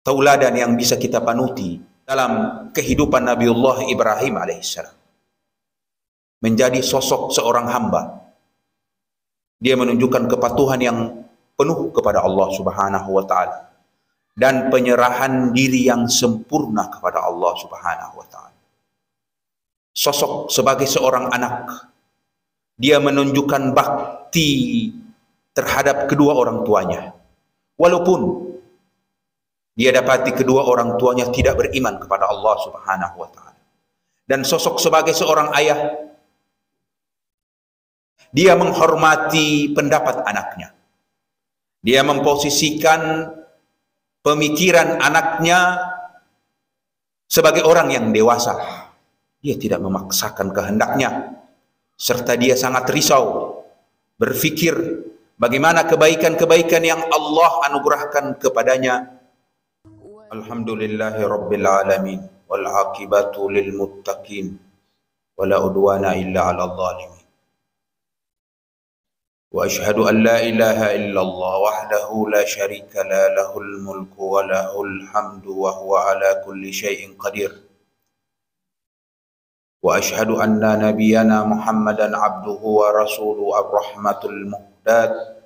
tauladan yang bisa kita panuti dalam kehidupan Nabiullah Ibrahim alaihissalam. Menjadi sosok seorang hamba. Dia menunjukkan kepatuhan yang penuh kepada Allah Subhanahu wa taala dan penyerahan diri yang sempurna kepada Allah Subhanahu wa taala. Sosok sebagai seorang anak, dia menunjukkan bakti terhadap kedua orang tuanya. Walaupun dia dapati kedua orang tuanya tidak beriman kepada Allah Subhanahu wa taala. Dan sosok sebagai seorang ayah, dia menghormati pendapat anaknya. Dia memposisikan pemikiran anaknya sebagai orang yang dewasa. Dia tidak memaksakan kehendaknya, serta dia sangat risau berfikir bagaimana kebaikan-kebaikan yang Allah anugerahkan kepadanya. Alhamdulillahi rabbil alamin wal aqibatu lil muttaqin wala udwana illa 'alal zalimin. Wa asyhadu an la ilaha illallah wahdahu la syarika la lahul mulku wa lahul hamdu wa huwa ala kulli syai'in qadir. Wa asyhadu anna nabiyyana Muhammadan abduhu wa rasuluhu ar-rahmatul muhdad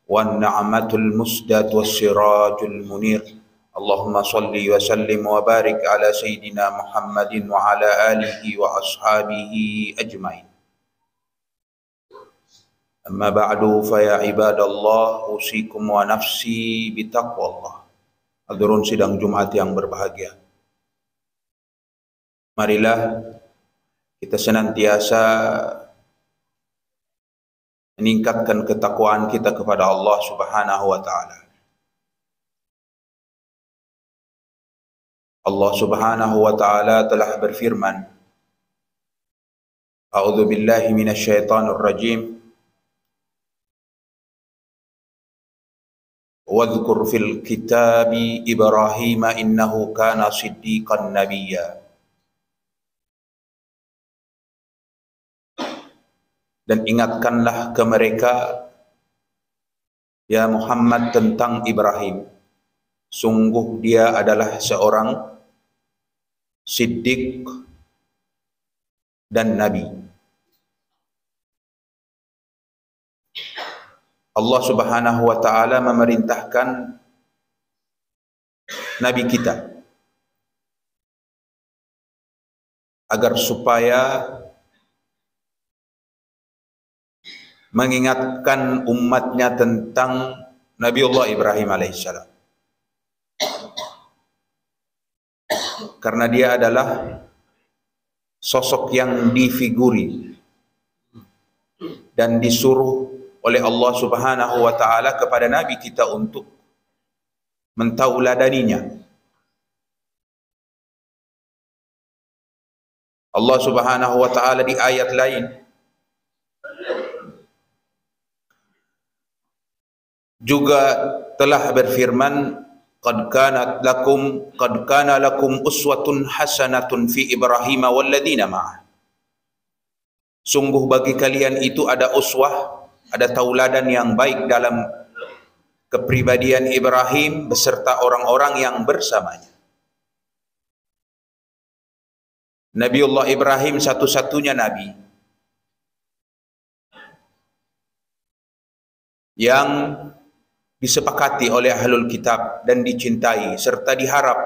wan ni'matul musdad was sirajul munir. Allahumma salli wa sallim wa barik ala sayyidina Muhammadin wa ala alihi wa ashabihi ajmain. Amma ba'du fa ya ibadallah usikum wa nafsi bitaqwallah. Hadirin sidang Jumat yang berbahagia. Marilah kita senantiasa meningkatkan ketakwaan kita kepada Allah Subhanahu wa taala. Allah Subhanahu wa taala telah berfirman, A'udzu billahi minasyaitonir rajim. Wadhkur fil kitabi Ibrahim innahu kana siddiqan nabiyya. Dan ingatkanlah ke mereka, ya Muhammad, tentang Ibrahim. Sungguh dia adalah seorang siddiq dan nabi. Allah Subhanahu wa taala memerintahkan nabi kita agar supaya mengingatkan umatnya tentang Nabiullah Ibrahim alaihissalam. Karena dia adalah sosok yang difiguri dan disuruh oleh Allah Subhanahu wa taala kepada nabi kita untuk mentauladaninya. Allah Subhanahu wa taala di ayat lain juga telah berfirman, qad kana lakum uswatun hasanatun fi Ibrahim wal ladina ma'ah. Sungguh bagi kalian itu ada uswah, ada tauladan yang baik dalam kepribadian Ibrahim beserta orang-orang yang bersamanya. Nabiullah Ibrahim satu-satunya nabi yang disepakati oleh ahlul kitab dan dicintai serta diharap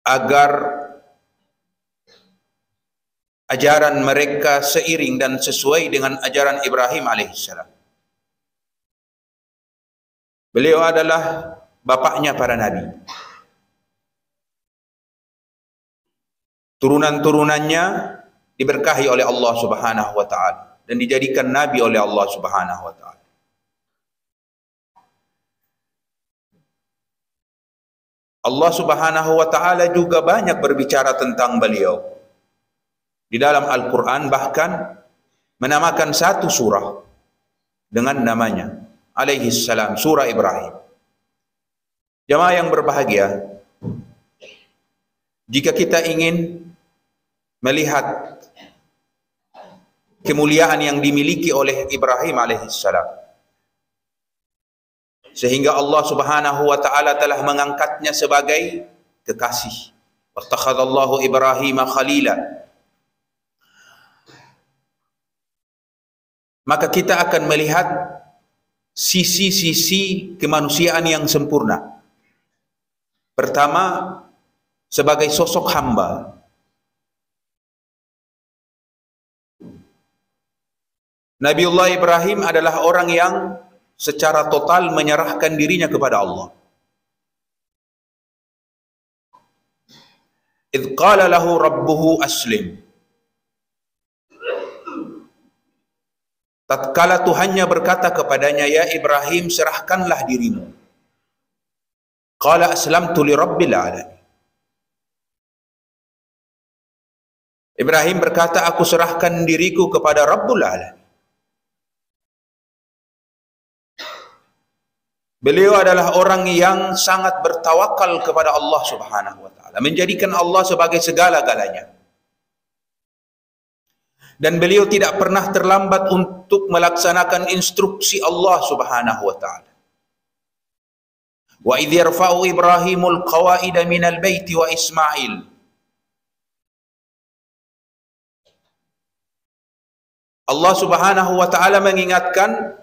agar ajaran mereka seiring dan sesuai dengan ajaran Ibrahim alaihissalam. Beliau adalah bapaknya para nabi. Turunan-turunannya diberkahi oleh Allah Subhanahu wa taala dan dijadikan nabi oleh Allah Subhanahu wa taala. Allah Subhanahu wa taala juga banyak berbicara tentang beliau. Di dalam Al-Quran bahkan menamakan satu surah dengan namanya, alaihi salam, surah Ibrahim. Jamaah yang berbahagia, jika kita ingin melihat kemuliaan yang dimiliki oleh Ibrahim alaihi salam, sehingga Allah Subhanahu wa taala telah mengangkatnya sebagai kekasih. Wattakhadallahu Ibrahim khalila. Maka kita akan melihat sisi-sisi kemanusiaan yang sempurna. Pertama, sebagai sosok hamba. Nabiullah Ibrahim adalah orang yang secara total menyerahkan dirinya kepada Allah. Idh qala lahu rabbuhu aslim. Tatkala Tuhannya berkata kepadanya, ya Ibrahim, serahkanlah dirimu. Qala aslamtu li rabbil alamin. Ibrahim berkata, aku serahkan diriku kepada Rabbul Alamin. Beliau adalah orang yang sangat bertawakal kepada Allah Subhanahu wa taala, menjadikan Allah sebagai segala-galanya. Dan beliau tidak pernah terlambat untuk melaksanakan instruksi Allah Subhanahu wa taala. Wa idh yarfa'u Ibrahimul qawaida minal baiti wa Ismail. Allah Subhanahu wa taala mengingatkan,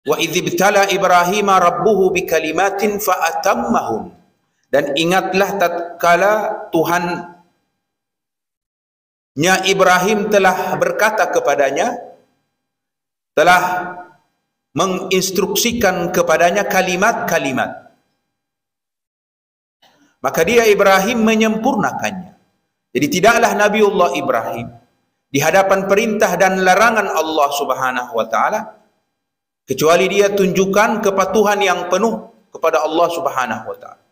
wa idh ibtala Ibrahim rabbuhu bikalimatin fa atammahun. Dan ingatlah tatkala Tuhannya Ibrahim telah berkata kepadanya, telah menginstruksikan kepadanya kalimat-kalimat. Maka dia Ibrahim menyempurnakannya. Jadi tidaklah Nabiullah Ibrahim di hadapan perintah dan larangan Allah Subhanahu wa taala kecuali dia tunjukkan kepatuhan yang penuh kepada Allah Subhanahu wa taala.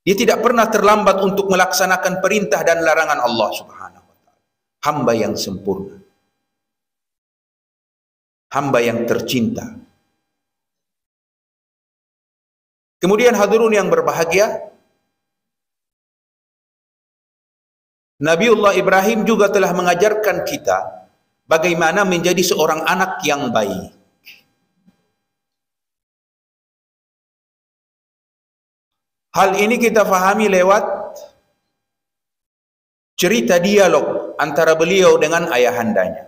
Dia tidak pernah terlambat untuk melaksanakan perintah dan larangan Allah Subhanahu wa taala. Hamba yang sempurna. Hamba yang tercinta. Kemudian hadirin yang berbahagia, Nabiullah Ibrahim juga telah mengajarkan kita bagaimana menjadi seorang anak yang baik. Hal ini kita fahami lewat cerita dialog antara beliau dengan ayahandanya.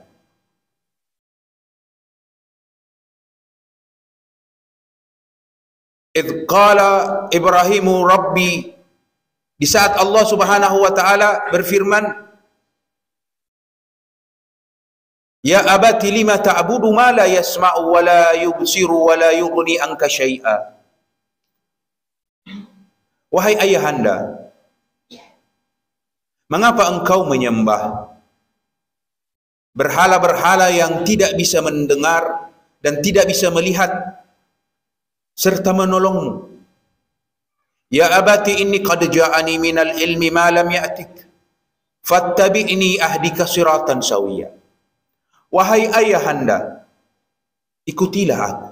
Idh qala Ibrahimu Rabbi, di saat Allah Subhanahu wa taala berfirman, ya abati lima ta'budu ma la yasma'u wa la yubsiru wa la yughni anka syai'a. Wahai ayahanda, mengapa engkau menyembah berhala-berhala yang tidak bisa mendengar dan tidak bisa melihat serta menolongmu? Ya abati inni qad ja'ani minal ilmi ma lam ya'tik fattabi'ni ahdika siratan sawiyya. Wahai ayahanda, ikutilah aku.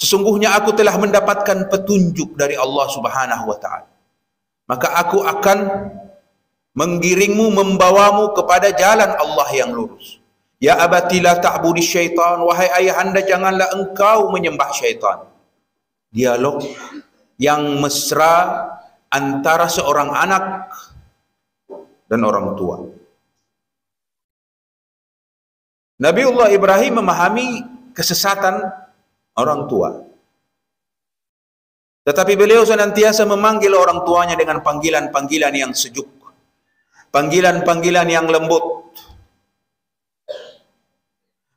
Sesungguhnya aku telah mendapatkan petunjuk dari Allah Subhanahu wa taala. Maka aku akan menggiringmu, membawamu kepada jalan Allah yang lurus. Ya abati la ta'budi syaitan, wahai ayahanda janganlah engkau menyembah syaitan. Dialog yang mesra antara seorang anak dan orang tua. Nabiullah Ibrahim memahami kesesatan orang tua, tetapi beliau senantiasa memanggil orang tuanya dengan panggilan-panggilan yang sejuk, panggilan-panggilan yang lembut,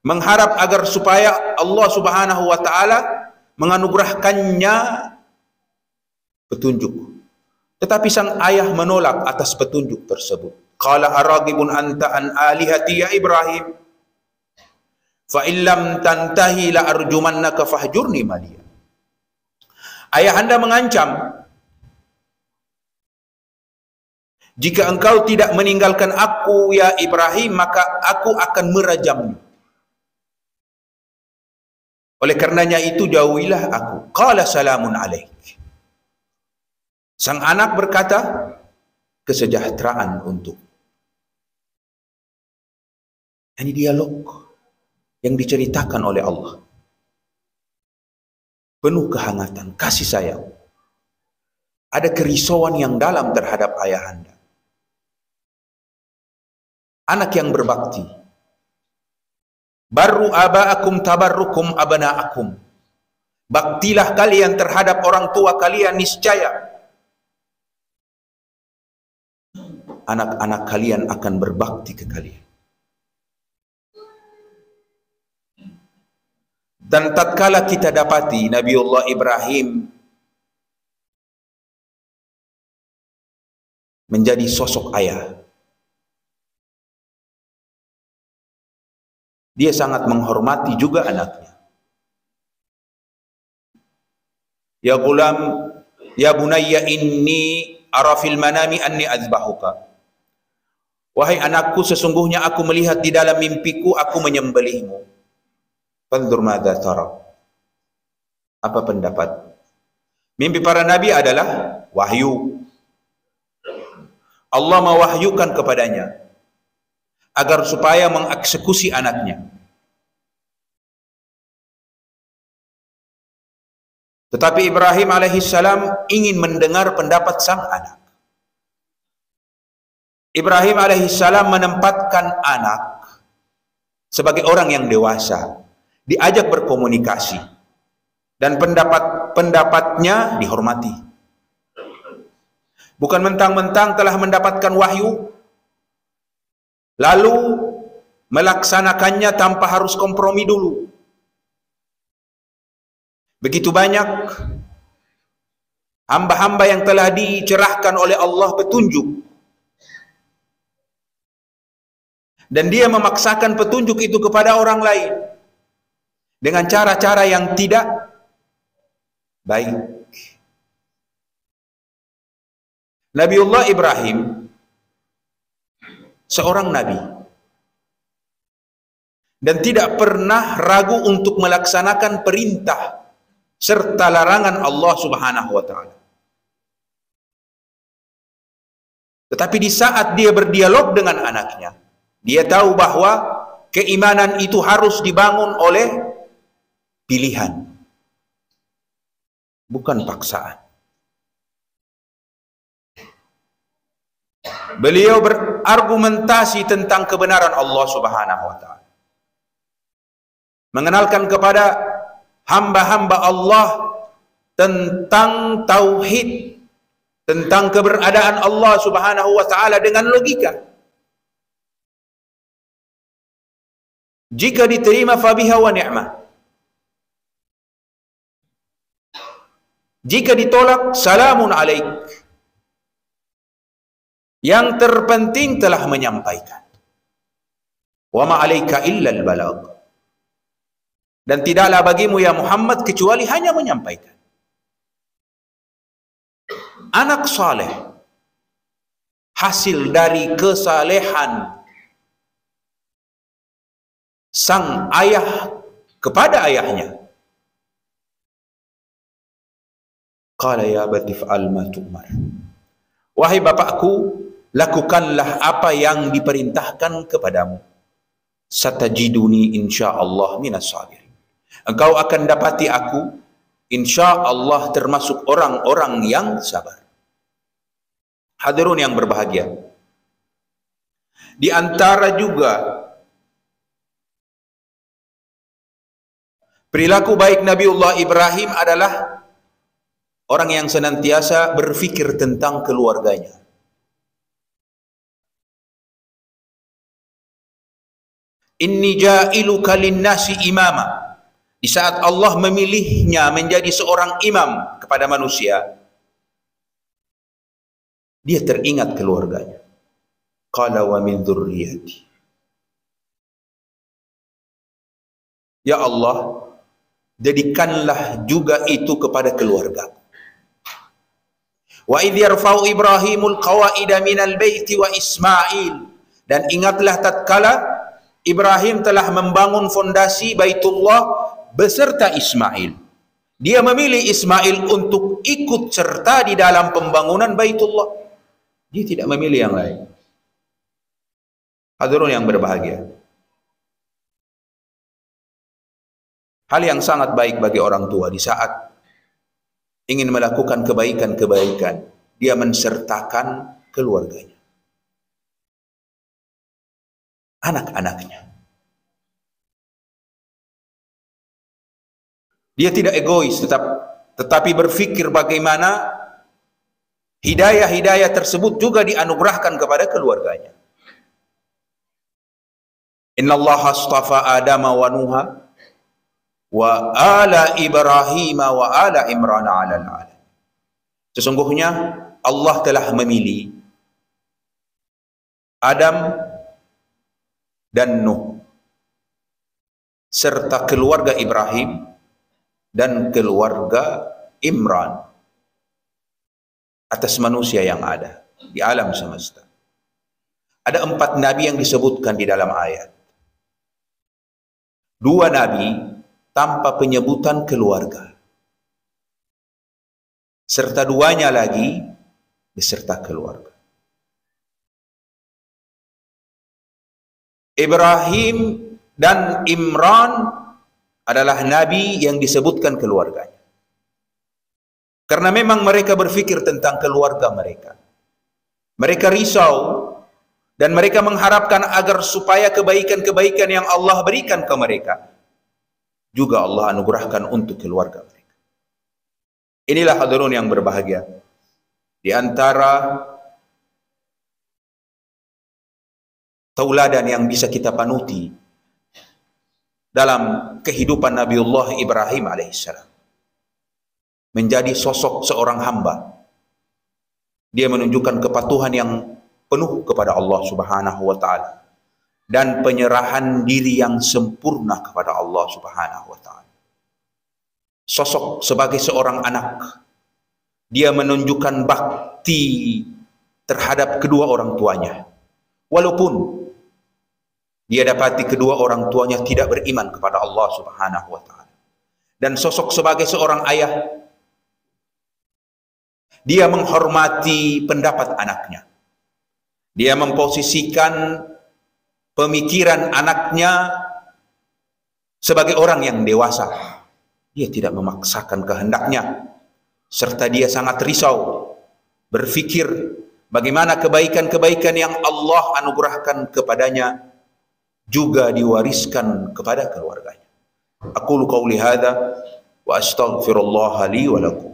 mengharap agar supaya Allah Subhanahu wa taala menganugerahkannya petunjuk. Tetapi sang ayah menolak atas petunjuk tersebut. Qala aragibun anta an alihati ya Ibrahim, fa illam tantahi la arjumannaka fahjurni maliya. Ayahanda mengancam, jika engkau tidak meninggalkan aku ya Ibrahim, maka aku akan merajammu. Oleh karenanya itu jauhilah aku. Qala salamun alaik. Sang anak berkata, kesejahteraan untuk. Ini dialog yang diceritakan oleh Allah. Penuh kehangatan, kasih sayang. Ada kerisauan yang dalam terhadap ayahanda. Anak yang berbakti. Barru aba'akum tabarrukum abana'akum. Baktilah kalian terhadap orang tua kalian, niscaya anak-anak kalian akan berbakti ke kalian. Dan tatkala kita dapati Nabiullah Ibrahim menjadi sosok ayah, dia sangat menghormati juga anaknya. Ya gulam, ya bunayya inni ara fil manami anni azbahuka. Wahai anakku, sesungguhnya aku melihat di dalam mimpiku aku menyembelihmu. Fanzur madza tara. Apa pendapat? Mimpi para nabi adalah wahyu. Allah mewahyukan kepadanya agar supaya mengeksekusi anaknya. Tetapi Ibrahim alaihissalam ingin mendengar pendapat sang anak. Ibrahim alaihissalam menempatkan anak sebagai orang yang dewasa, diajak berkomunikasi, dan pendapatnya dihormati. Bukan mentang-mentang telah mendapatkan wahyu lalu melaksanakannya tanpa harus kompromi dulu. Begitu banyak hamba-hamba yang telah dicerahkan oleh Allah petunjuk, dan dia memaksakan petunjuk itu kepada orang lain dengan cara-cara yang tidak baik. Nabiullah Ibrahim seorang nabi dan tidak pernah ragu untuk melaksanakan perintah serta larangan Allah Subhanahu wa taala. Tetapi di saat dia berdialog dengan anaknya, dia tahu bahwa keimanan itu harus dibangun oleh pilihan, bukan paksaan. Beliau berargumentasi tentang kebenaran Allah Subhanahu wa taala, mengenalkan kepada hamba-hamba Allah tentang tauhid, tentang keberadaan Allah Subhanahu wa taala dengan logika. Jika diterima fabiha wa ni'mah, jika ditolak salamun alaik. Yang terpenting telah menyampaikan. Wa ma 'alaika illa al-balagh. Dan tidaklah bagimu ya Muhammad kecuali hanya menyampaikan. Anak saleh hasil dari kesalehan sang ayah kepada ayahnya. Qala ya abati fa'al ma tu'mar. Wahai bapakku, lakukanlah apa yang diperintahkan kepadamu. Satajiduni insyaallah minas sabirin. Engkau akan dapati aku insyaallah termasuk orang-orang yang sabar. Hadirun yang berbahagia, di antara juga perilaku baik Nabiullah Ibrahim adalah orang yang senantiasa berfikir tentang keluarganya. Inni ja'iluka linnasi imama. Di saat Allah memilihnya menjadi seorang imam kepada manusia, dia teringat keluarganya. Qala wa min dzurriyyati. Ya Allah, jadikanlah juga itu kepada keluarga. Wa idh yarfa'u Ibrahimul qawaida minal baiti wa Ismail. Dan ingatlah tatkala Ibrahim telah membangun fondasi Baitullah beserta Ismail. Dia memilih Ismail untuk ikut serta di dalam pembangunan Baitullah. Dia tidak memilih yang lain. Hadirin yang berbahagia, Hal yang sangat baik bagi orang tua di saat ingin melakukan kebaikan-kebaikan, dia mensertakan keluarganya, anak-anaknya. Dia tidak egois, tetapi berfikir bagaimana hidayah-hidayah tersebut juga dianugerahkan kepada keluarganya. Inna Allah astafa Adama wa Nuha wa ala Ibrahim wa ala Imran ala alamin. Sesungguhnya Allah telah memilih Adam dan Nuh serta keluarga Ibrahim dan keluarga Imran atas manusia yang ada di alam semesta. Ada 4 nabi yang disebutkan di dalam ayat. 2 nabi tanpa penyebutan keluarga, serta 2-nya lagi beserta keluarga. Ibrahim dan Imran adalah nabi yang disebutkan keluarganya, karena memang mereka berfikir tentang keluarga mereka. Mereka risau dan mereka mengharapkan agar supaya kebaikan-kebaikan yang Allah berikan ke mereka juga Allah anugerahkan untuk keluarga mereka. Inilah hadirin yang berbahagia, di antara tauladan yang bisa kita panuti dalam kehidupan Nabiullah Ibrahim alaihissalam, menjadi sosok seorang hamba. Dia menunjukkan kepatuhan yang penuh kepada Allah Subhanahu wa taala dan penyerahan diri yang sempurna kepada Allah Subhanahu wa taala. Sosok sebagai seorang anak, dia menunjukkan bakti terhadap kedua orang tuanya, walaupun dia dapati kedua orang tuanya tidak beriman kepada Allah Subhanahu wa taala. Dan sosok sebagai seorang ayah, dia menghormati pendapat anaknya. Dia memposisikan pemikiran anaknya sebagai orang yang dewasa. Dia tidak memaksakan kehendaknya, serta dia sangat risau berfikir bagaimana kebaikan-kebaikan yang Allah anugerahkan kepadanya juga diwariskan kepada keluarganya. Aqulu qawli hadza wa astaghfirullah li wa lakum.